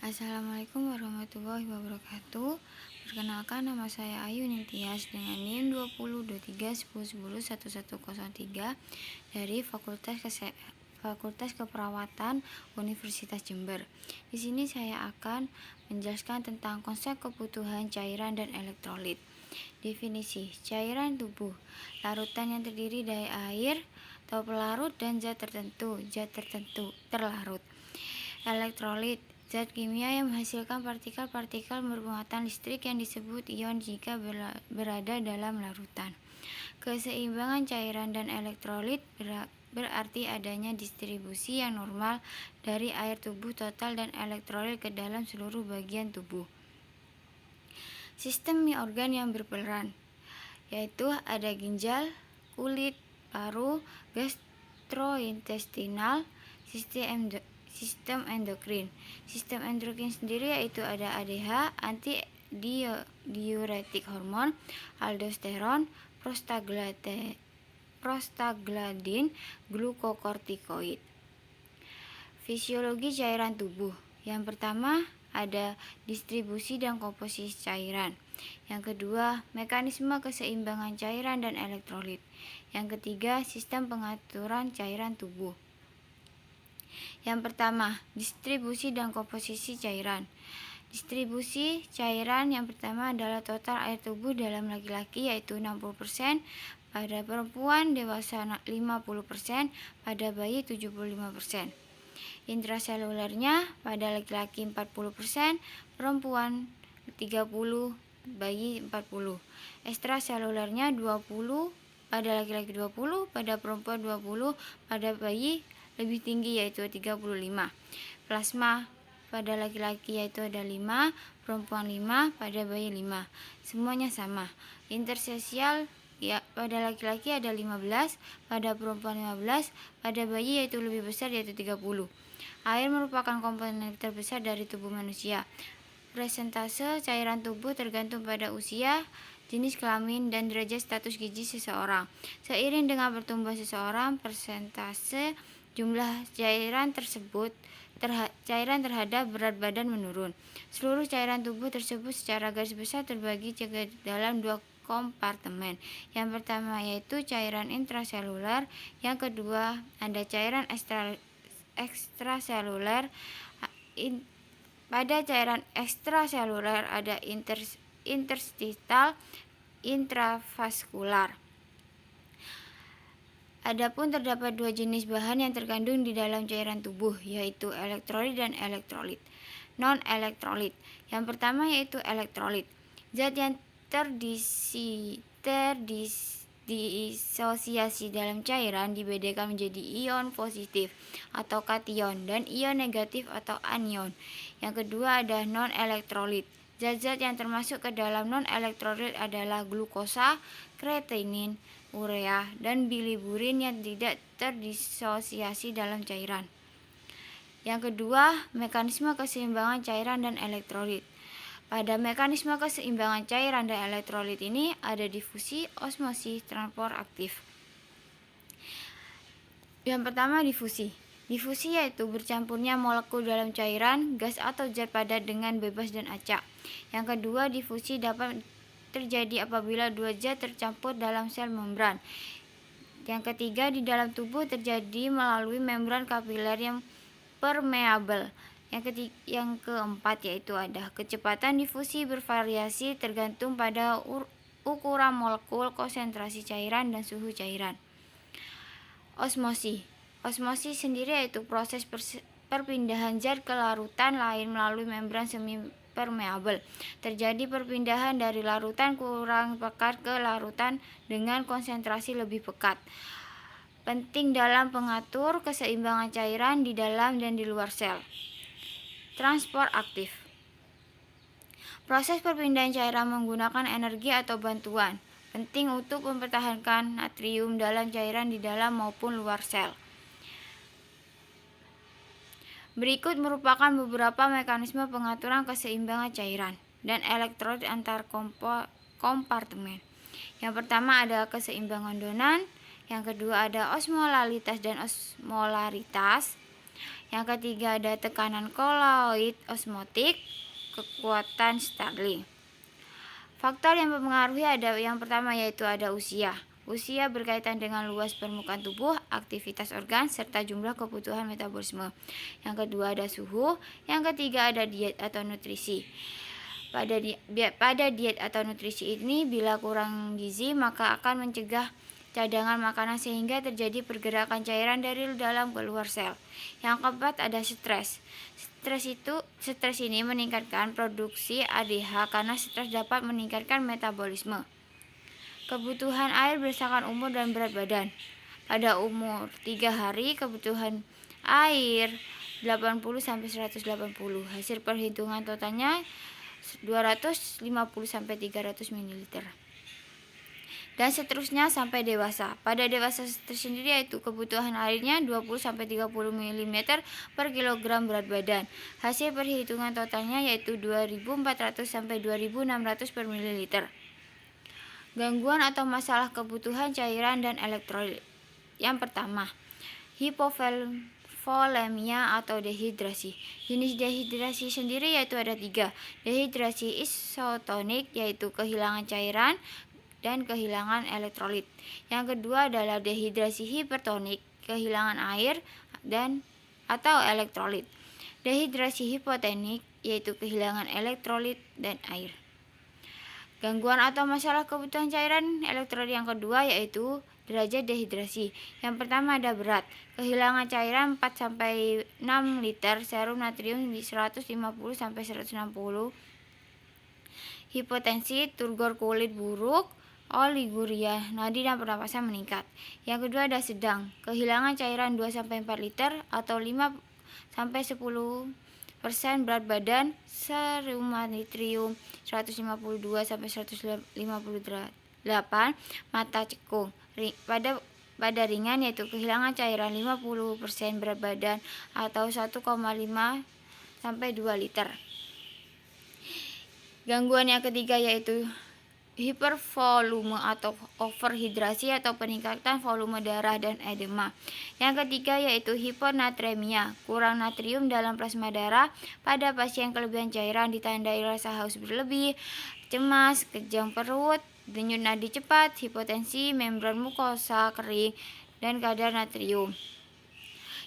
Assalamualaikum warahmatullahi wabarakatuh. Perkenalkan, nama saya Ayu Nintias dengan NIM 202310101103 dari Fakultas Keperawatan Universitas Jember. Di sini saya akan menjelaskan tentang konsep kebutuhan cairan dan elektrolit. Definisi cairan tubuh: larutan yang terdiri dari air atau pelarut dan zat tertentu terlarut. Elektrolit: zat kimia yang menghasilkan partikel-partikel bermuatan listrik yang disebut ion jika berada dalam larutan. Keseimbangan cairan dan elektrolit berarti adanya distribusi yang normal dari air tubuh total dan elektrolit ke dalam seluruh bagian tubuh. Sistem organ yang berperan, yaitu ada ginjal, kulit, paru, gastrointestinal, sistem endokrin. Sistem endokrin sendiri yaitu ada ADH, anti-diuretik hormon, aldosteron, prostaglandin, glukokortikoid. Fisiologi cairan tubuh. Yang pertama ada distribusi dan komposisi cairan. Yang kedua, mekanisme keseimbangan cairan dan elektrolit. Yang ketiga, sistem pengaturan cairan tubuh. Yang pertama, distribusi dan komposisi cairan. Distribusi cairan yang pertama adalah total air tubuh dalam laki-laki yaitu 60%, pada perempuan dewasa 50%, pada bayi 75%. Intraselulernya pada laki-laki 40%, perempuan 30%, bayi 40%. Ekstraselulernya 20%, pada laki-laki 20%, pada perempuan 20%, pada bayi lebih tinggi yaitu 35%. Plasma pada laki-laki yaitu ada 5, perempuan 5, pada bayi 5. Semuanya sama. Interstisial ya, pada laki-laki ada 15, pada perempuan 15, pada bayi yaitu lebih besar yaitu 30. Air merupakan komponen terbesar dari tubuh manusia. Presentase cairan tubuh tergantung pada usia, jenis kelamin, dan derajat status gizi seseorang. Seiring dengan bertumbuh seseorang, persentase jumlah cairan terhadap berat badan menurun. Seluruh cairan tubuh tersebut secara garis besar terbagi ke dalam 2 kompartemen. Yang pertama yaitu cairan intraseluler, yang kedua ada cairan ekstraseluler. Pada cairan ekstraseluler ada interstitial, intravaskular. Adapun terdapat 2 jenis bahan yang terkandung di dalam cairan tubuh, yaitu elektrolit dan elektrolit non-elektrolit. Yang pertama yaitu elektrolit. Zat yang terdisosiasi dalam cairan dibedakan menjadi ion positif atau kation dan ion negatif atau anion. Yang kedua ada non-elektrolit. Zat-zat yang termasuk ke dalam non-elektrolit adalah glukosa, kreatinin, urea, dan bilirubiin yang tidak terdisosiasi dalam cairan. Yang kedua, mekanisme keseimbangan cairan dan elektrolit. Pada mekanisme keseimbangan cairan dan elektrolit ini ada difusi, osmosis, transport aktif. Yang pertama difusi. Difusi yaitu bercampurnya molekul dalam cairan, gas atau zat padat dengan bebas dan acak. Yang kedua, difusi dapat terjadi apabila 2 zat tercampur dalam sel membran. Yang ketiga, di dalam tubuh terjadi melalui membran kapiler yang permeabel. Yang keempat yaitu ada kecepatan difusi bervariasi tergantung pada ukuran molekul, konsentrasi cairan, dan suhu cairan. Osmosis sendiri yaitu proses perpindahan zat ke larutan lain melalui membran semi permeabel. Terjadi perpindahan dari larutan kurang pekat ke larutan dengan konsentrasi lebih pekat. Penting dalam pengatur keseimbangan cairan di dalam dan di luar sel. Transport aktif. Proses perpindahan cairan menggunakan energi atau bantuan. Penting untuk mempertahankan natrium dalam cairan di dalam maupun luar sel. Berikut merupakan beberapa mekanisme pengaturan keseimbangan cairan dan elektrolit antar kompartemen. Yang pertama ada keseimbangan donan, yang kedua ada osmolalitas dan osmolaritas, Yang ketiga ada tekanan koloid osmotik, kekuatan Stirling. Faktor yang mempengaruhi ada yang pertama yaitu ada usia. Usia berkaitan dengan luas permukaan tubuh, aktivitas organ, serta jumlah kebutuhan metabolisme. Yang kedua ada suhu. Yang ketiga ada diet atau nutrisi. Pada diet atau nutrisi ini, bila kurang gizi maka akan mencegah cadangan makanan sehingga terjadi pergerakan cairan dari dalam keluar sel. Yang keempat ada stres. Stres ini meningkatkan produksi ADH karena stres dapat meningkatkan metabolisme. Kebutuhan air berdasarkan umur dan berat badan. Pada umur 3 hari kebutuhan air 80 sampai 180. Hasil perhitungan totalnya 250 sampai 300 ml. Dan seterusnya sampai dewasa. Pada dewasa tersendiri yaitu kebutuhan airnya 20 sampai 30 ml per kilogram berat badan. Hasil perhitungan totalnya yaitu 2400 sampai 2600 per ml. Gangguan atau masalah kebutuhan cairan dan elektrolit. Yang pertama, hipovolemia atau dehidrasi. Jenis dehidrasi sendiri yaitu ada 3. Dehidrasi isotonik yaitu kehilangan cairan dan kehilangan elektrolit. Yang kedua adalah dehidrasi hipertonik, kehilangan air dan atau elektrolit. Dehidrasi hipotonik yaitu kehilangan elektrolit dan air. Gangguan atau masalah kebutuhan cairan elektrolit yang kedua yaitu derajat dehidrasi. Yang pertama ada berat, kehilangan cairan 4 sampai 6 liter, serum natrium di 150 sampai 160. Hipotensi, turgor kulit buruk, oliguria, nadi dan pernapasan meningkat. Yang kedua ada sedang, kehilangan cairan 2 sampai 4 liter atau 5 sampai 10% berat badan, serum natrium 152 sampai 158, mata cekung. Pada ringan yaitu kehilangan cairan 50% berat badan atau 1,5 sampai 2 liter. Gangguan yang ketiga yaitu hipervolume atau overhidrasi atau peningkatan volume darah dan edema. Yang ketiga yaitu hiponatremia, kurang natrium dalam plasma darah. Pada pasien kelebihan cairan ditandai rasa haus berlebih, cemas, kejang perut, denyut nadi cepat, hipotensi, membran mukosa kering, dan kadar natrium.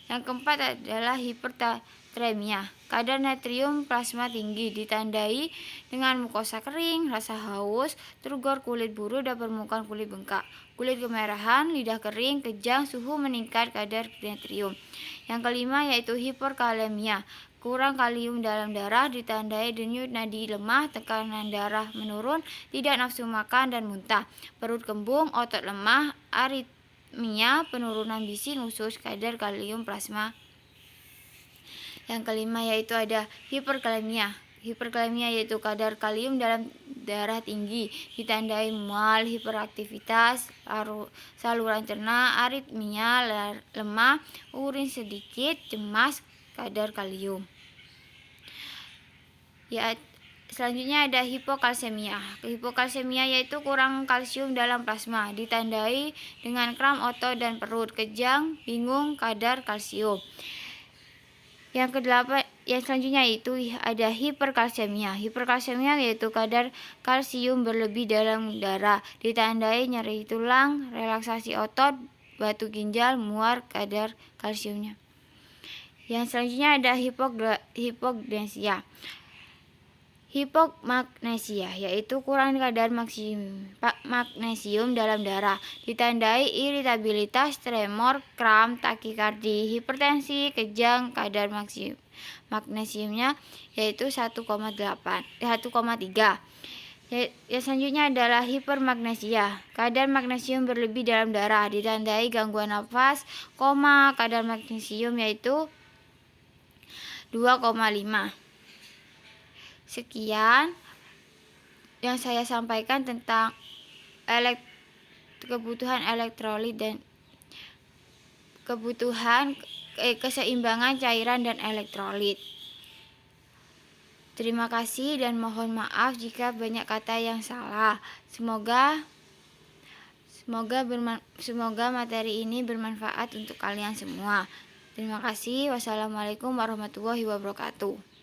Yang keempat adalah hipernatremia, kadar natrium plasma tinggi, ditandai dengan mukosa kering, rasa haus, turgor kulit buru dan permukaan kulit bengkak, kulit kemerahan, lidah kering, kejang, suhu meningkat, kadar natrium. Yang kelima yaitu hiperkalemia, kurang kalium dalam darah, ditandai denyut nadi lemah, tekanan darah menurun, tidak nafsu makan dan muntah, perut kembung, otot lemah, aritmia, penurunan bising, usus, kadar kalium plasma. Yang kelima yaitu ada hiperkalemia. Hiperkalemia yaitu kadar kalium dalam darah tinggi, ditandai mual, hiperaktivitas saluran cerna, aritmia, lemah, urin sedikit, cemas, kadar kalium. Ya, selanjutnya ada hipokalsemia. Hipokalsemia yaitu kurang kalsium dalam plasma, ditandai dengan kram otot dan perut, kejang, bingung, kadar kalsium. Yang kedelapan, yang selanjutnya itu ada hiperkalsemia. Hiperkalsemia yaitu kadar kalsium berlebih dalam darah, ditandai nyeri tulang, relaksasi otot, batu ginjal, muar, kadar kalsiumnya. Yang selanjutnya ada hipognesia. Hipomagnesia yaitu kurang kadar magnesium dalam darah, ditandai iritabilitas, tremor, kram, takikardi, hipertensi, kejang, kadar magnesiumnya yaitu 1,3. Yang selanjutnya adalah hipermagnesia, kadar magnesium berlebih dalam darah, ditandai gangguan nafas, koma, kadar magnesium yaitu 2,5. Sekian yang saya sampaikan tentang kebutuhan elektrolit dan kebutuhan keseimbangan cairan dan elektrolit. Terima kasih dan mohon maaf jika banyak kata yang salah. Semoga materi ini bermanfaat untuk kalian semua. Terima kasih. Wassalamualaikum warahmatullahi wabarakatuh.